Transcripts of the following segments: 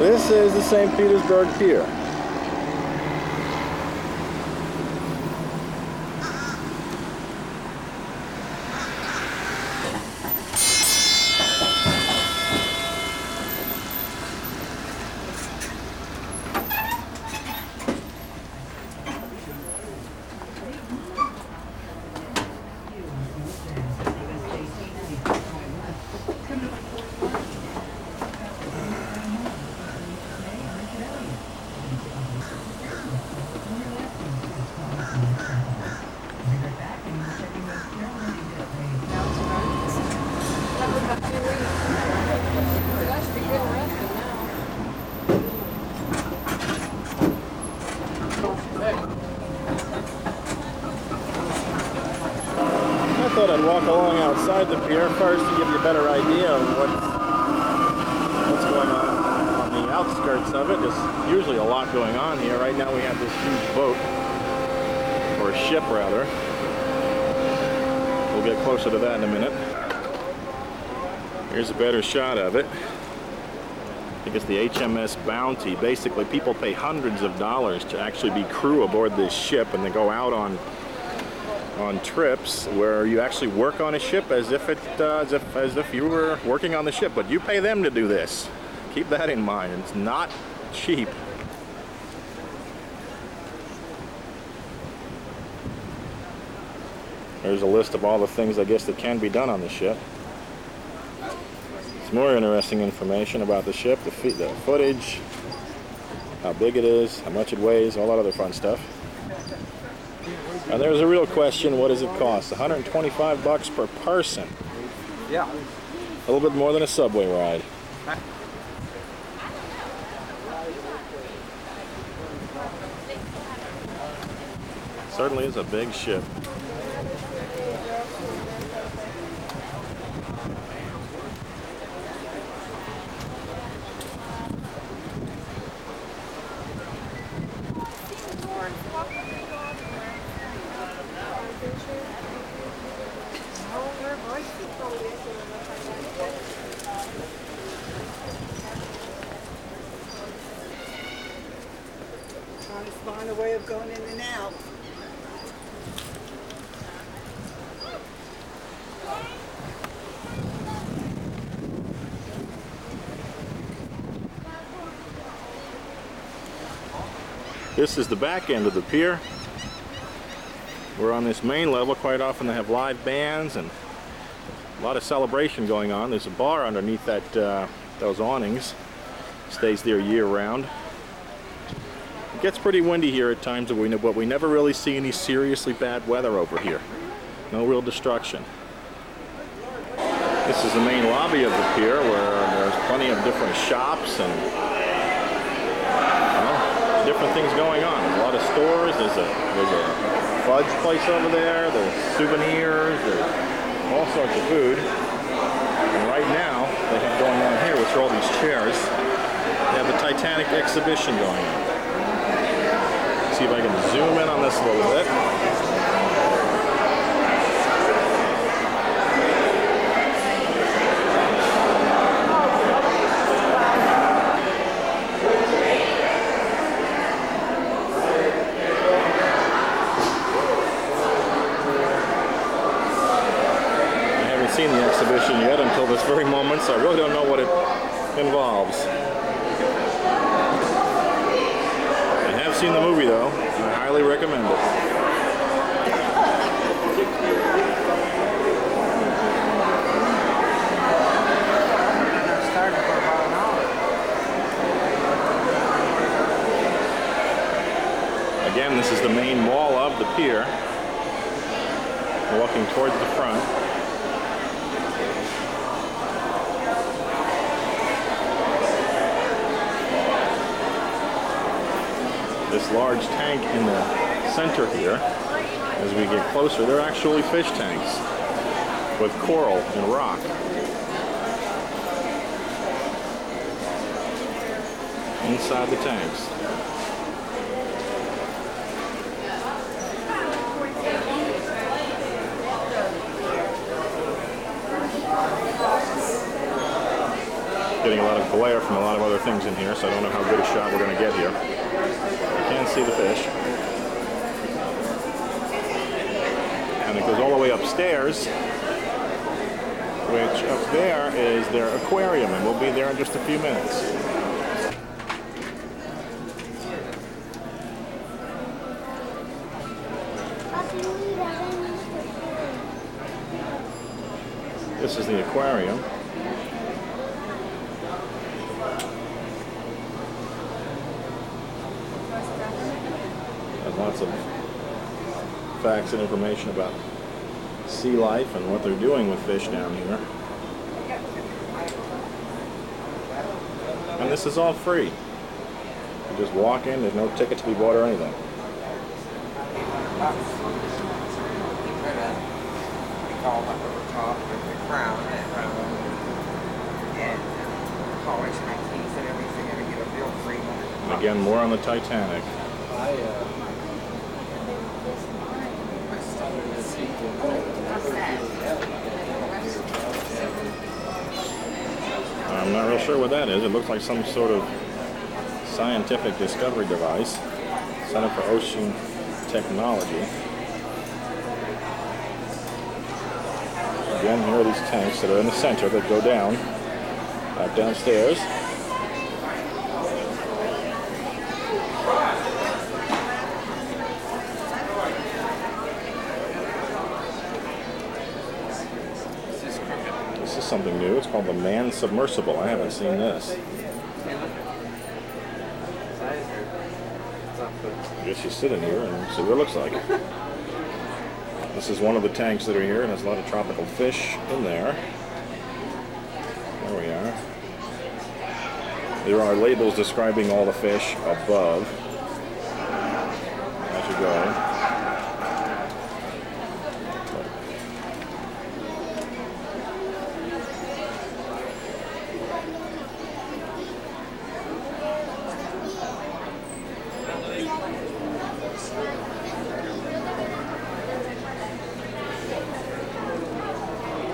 This is the St. Petersburg Pier. I thought I'd walk along outside the pier first to give you a better idea of what's going on the outskirts of it. There's usually a lot going on here. Right now we have this huge boat, or a ship rather. We'll get closer to that in a minute. Here's a better shot of it. I think it's the HMS Bounty. Basically, people pay hundreds of dollars to actually be crew aboard this ship, and they go out on trips where you actually work on a ship as if you were working on the ship, but you pay them to do this. Keep that in mind. It's not cheap. There's a list of all the things I guess that can be done on the ship. It's more interesting information about the ship, the footage, how big it is, how much it weighs, all that other fun stuff. And there's a real question, what does it cost? 125 bucks per person. Yeah. A little bit more than a subway ride. Certainly is a big ship. Trying to find a way of going in and out. This is the back end of the pier. We're on this main level. Quite often they have live bands and a lot of celebration going on. There's a bar underneath those awnings. Stays there year round. It gets pretty windy here at times, but we never really see any seriously bad weather over here. No real destruction. This is the main lobby of the pier where there's plenty of different shops and different things going on. There's a lot of stores. There's a fudge place over there. There's souvenirs. There's all sorts of food. And right now, they have going on here, which are all these chairs. They have the Titanic exhibition going on. See if I can zoom in on this a little bit. Seen the exhibition yet until this very moment, so I really don't know what it involves. I have seen the movie though, and I highly recommend it. Started for about an hour. Again, this is the main wall of the pier. Walking towards the front. This large tank in the center here, as we get closer, they're actually fish tanks with coral and rock. Inside the tanks. Getting a lot of glare from a lot of other things in here, so I don't know how good a shot we're going to get here. You can see the fish. And it goes all the way upstairs, which up there is their aquarium, and we'll be there in just a few minutes. This is the aquarium. Has lots of facts and information about sea life and what they're doing with fish down here. And this is all free. You just walk in, there's no ticket to be bought or anything. Call up over top with the crown and polish my teeth and everything, and get a bill free. And again, more on the Titanic. I'm not real sure what that is. It looks like some sort of scientific discovery device. Center for Ocean Technology. Again, here are these tanks that are in the center that go down, downstairs. This is something new. It's called the Man Submersible. I haven't seen this. I guess you sit in here and see what it looks like. This is one of the tanks that are here, and there's a lot of tropical fish in there. There we are. There are labels describing all the fish above as you go.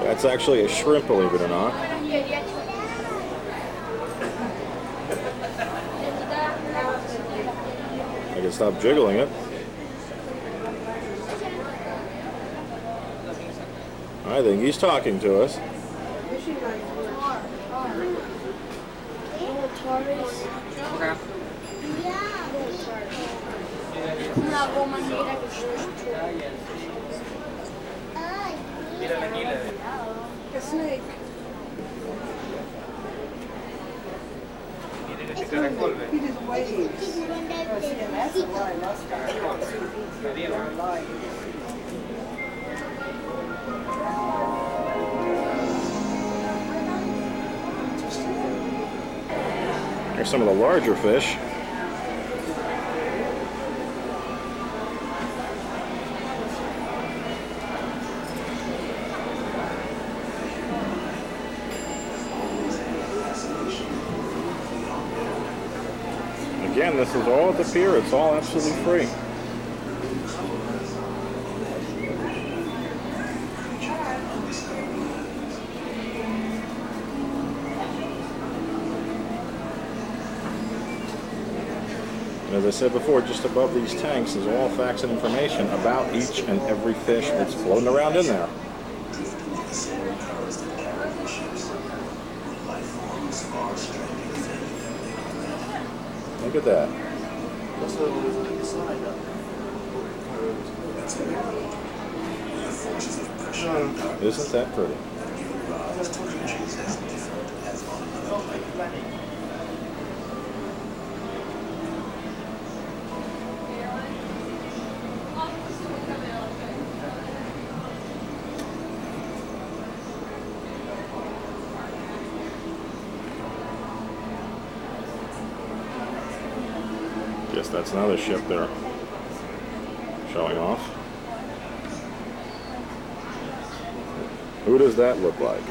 That's actually a shrimp, believe it or not. I can stop jiggling it. I think he's talking to us. A snake. He just waves. See, and that's a line. That's got a line. Here's some of the larger fish. Again, this is all at the pier. It's all absolutely free. And as I said before, just above these tanks is all facts and information about each and every fish that's floating around in there. Look at that. Isn't that pretty? Guess that's another ship they're showing off. Who does that look like?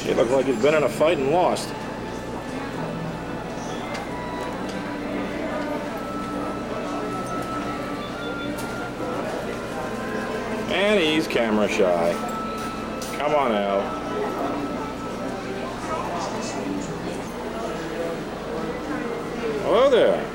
He looked like he'd been in a fight and lost. And he's camera shy. Come on out. Hello there.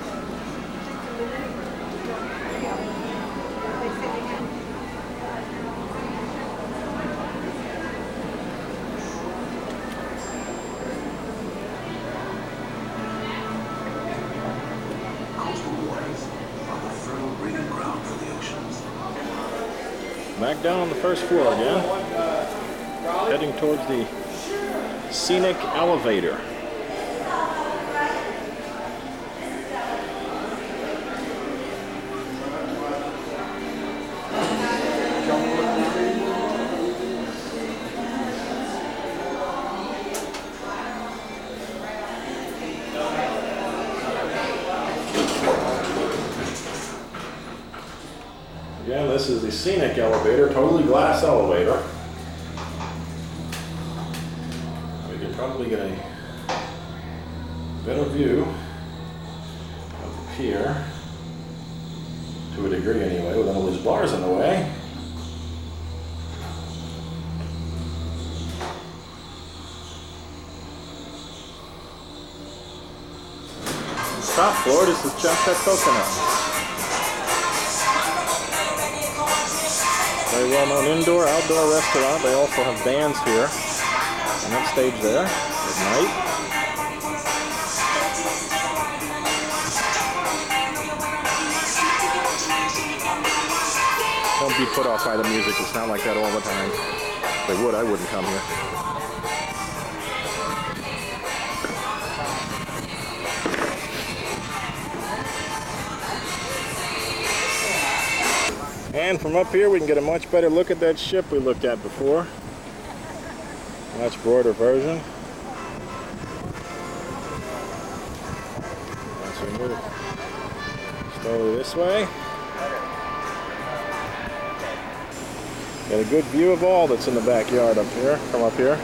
Back down on the first floor again, heading towards the scenic elevator. Again, this is the scenic elevator, totally glass elevator. We can probably get a better view of the pier, to a degree anyway, with all these bars in the way. Top floor, this is Chocolate Coconut. Very well-known indoor, outdoor restaurant. They also have bands here on that stage there at night. Don't be put off by the music. It's not like that all the time. If they would, I wouldn't come here. And from up here we can get a much better look at that ship we looked at before. Much broader version. As we move slowly this way. Got a good view of all that's in the backyard up here. Come up here.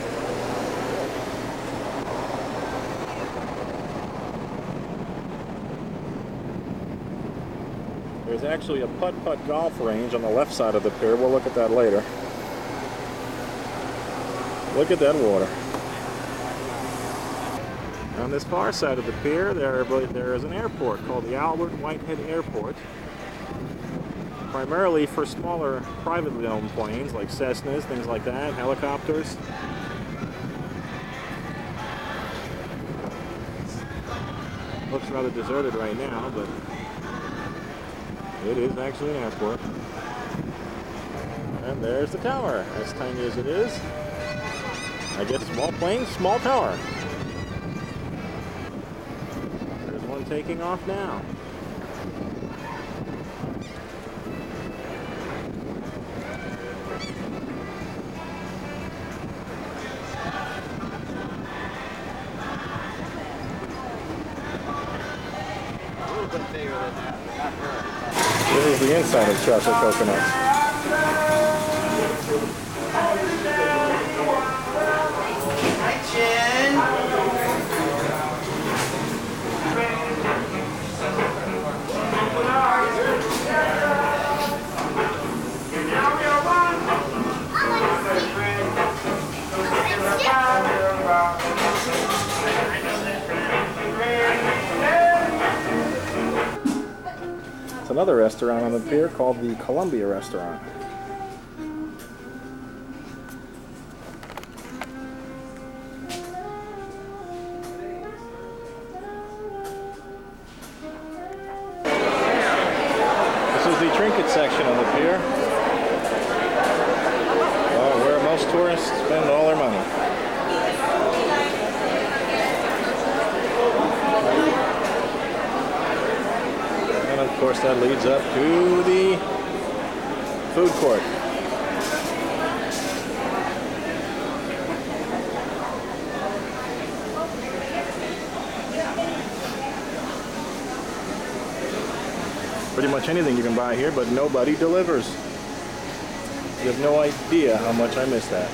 There's actually a putt-putt golf range on the left side of the pier. We'll look at that later. Look at that water. On this far side of the pier, there is an airport called the Albert Whitehead Airport. Primarily for smaller privately owned planes like Cessnas, things like that, helicopters. Looks rather deserted right now, but it is actually an airport. And there's the tower, as tiny as it is. I guess small plane, small tower. There's one taking off now. This is the inside of Chocolate Coconut. It's another restaurant on the pier called the Columbia Restaurant. This is the trinket section of the pier, where most tourists spend all their money. Of course, that leads up to the food court. anything you can buy here, but nobody delivers. You have no idea how much I miss that.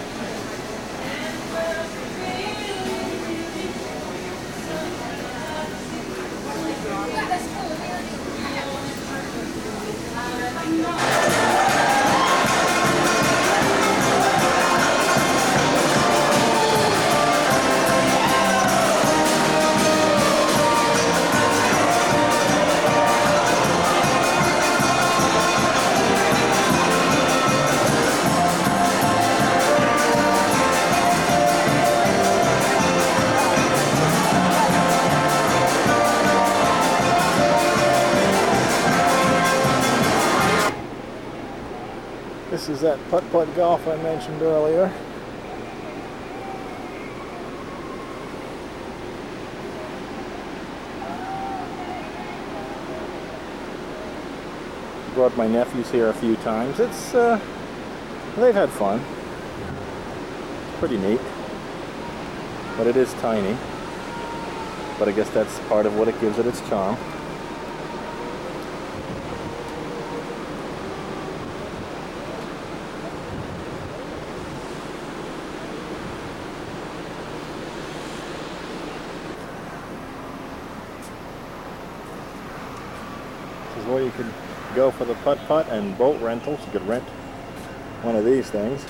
This is that putt-putt golf I mentioned earlier. Brought my nephews here a few times. It's they've had fun. It's pretty neat, but it is tiny. But I guess that's part of what it gives it its charm. This is where you could go for the putt-putt and boat rentals. You could rent one of these things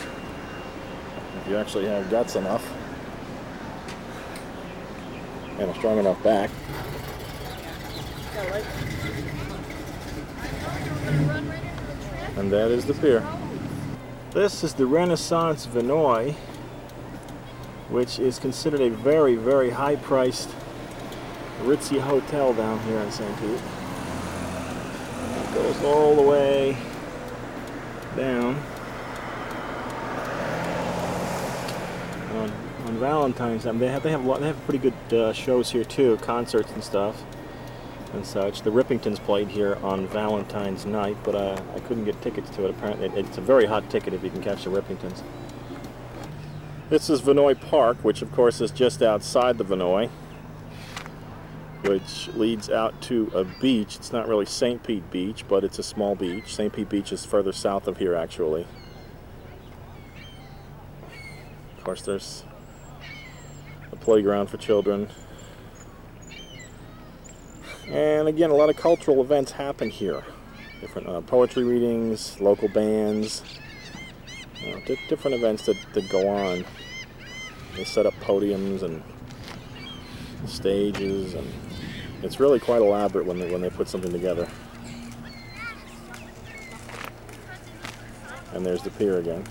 if you actually have guts enough and a strong enough back. And that is the pier. This is the Renaissance Vinoy, which is considered a very, very high-priced ritzy hotel down here in St. Pete. It goes all the way down. On Valentine's Day, they have pretty good shows here too, concerts and stuff and such. The Rippingtons played here on Valentine's night, but I couldn't get tickets to it. Apparently, it's a very hot ticket if you can catch the Rippingtons. This is Vinoy Park, which of course is just outside the Vinoy, which leads out to a beach. It's not really St. Pete Beach, but it's a small beach. St. Pete Beach is further south of here, actually. Of course, there's a playground for children. And again, a lot of cultural events happen here. Different poetry readings, local bands, different events that go on. They set up podiums and stages, and it's really quite elaborate when they put something together. And there's the pier again.